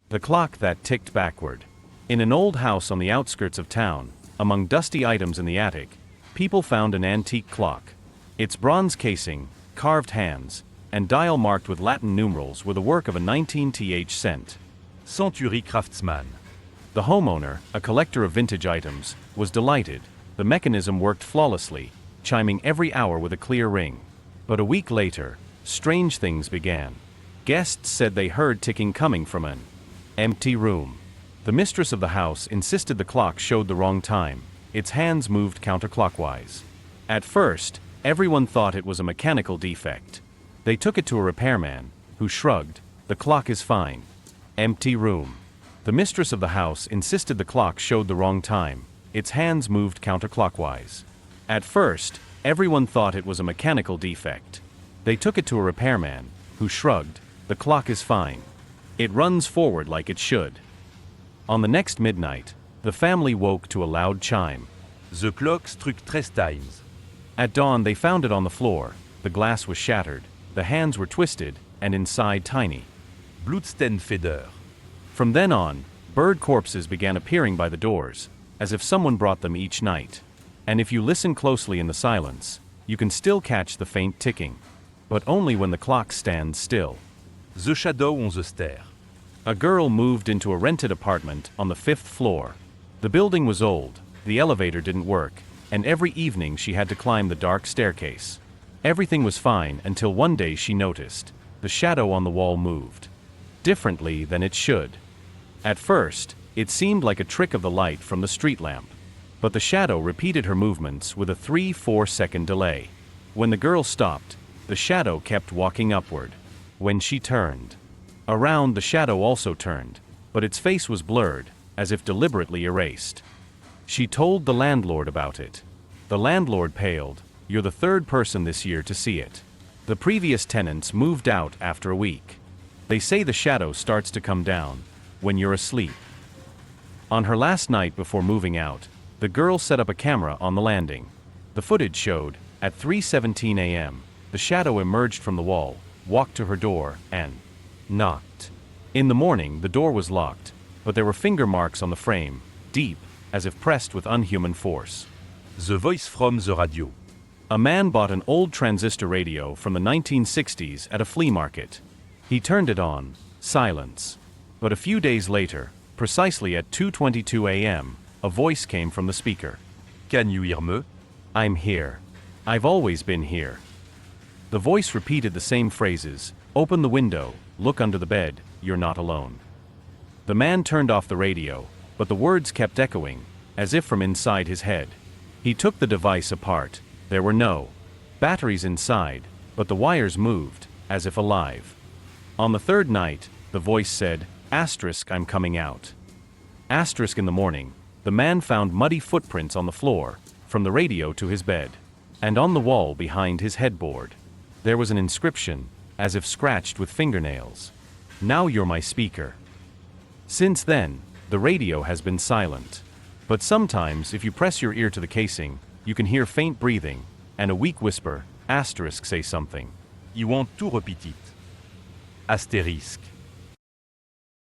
The clock that ticked backward. In an old house on the outskirts of town, among dusty items in the attic, people found an antique clock. Its bronze casing, carved hands, and dial marked with Latin numerals were the work of a 19th century craftsman. The homeowner, a collector of vintage items, was delighted. The mechanism worked flawlessly, chiming every hour with a clear ring. But a week later, strange things began. Guests said they heard ticking coming from an empty room. The mistress of the house insisted the clock showed the wrong time. Its hands moved counterclockwise. At first, everyone thought it was a mechanical defect. They took it to a repairman, who shrugged. "The clock is fine." Empty room. The mistress of the house insisted the clock showed the wrong time. Its hands moved counterclockwise. At first, everyone thought it was a mechanical defect. They took it to a repairman, who shrugged. "The clock is fine. It runs forward like it should." On the next midnight, the family woke to a loud chime. The clock struck 3 times. At dawn they found it on the floor. The glass was shattered, the hands were twisted, and inside tiny Bloodstained feather. From then on, bird corpses began appearing by the doors, as if someone brought them each night. And if you listen closely in the silence, you can still catch the faint ticking. But only when the clock stands still. The shadow on the stair. A girl moved into a rented apartment on the 5th floor. The building was old, the elevator didn't work, and every evening she had to climb the dark staircase. Everything was fine until one day she noticed the shadow on the wall moved differently than it should. At first, it seemed like a trick of the light from the street lamp. But the shadow repeated her movements with a 3-4 second delay. When the girl stopped, the shadow kept walking upward. When she turned around, the shadow also turned, but its face was blurred, as if deliberately erased. She told the landlord about it. The landlord paled. "You're the 3rd person this year to see it. The previous tenants moved out after a week. They say the shadow starts to come down when you're asleep." On her last night before moving out, the girl set up a camera on the landing. The footage showed, at 3:17 a.m., the shadow emerged from the wall, walked to her door, and knocked. In the morning, the door was locked, but there were finger marks on the frame, deep, as if pressed with unhuman force. The voice from the radio. A man bought an old transistor radio from the 1960s at a flea market. He turned it on. Silence. But a few days later, precisely at 2:22 a.m., a voice came from the speaker. "Can you hear me?" "I'm here. I've always been here." The voice repeated the same phrases. "Open the window, look under the bed, you're not alone." The man turned off the radio, but the words kept echoing, as if from inside his head. He took the device apart. There were no batteries inside, but the wires moved, as if alive. On the 3rd night, the voice said, "I'm coming out." In the morning, the man found muddy footprints on the floor, from the radio to his bed. And on the wall behind his headboard, there was an inscription, as if scratched with fingernails. "Now you're my speaker." Since then, the radio has been silent. But sometimes, if you press your ear to the casing, you can hear faint breathing, and a weak whisper, "Say something." You want to repeat it. Asterisk.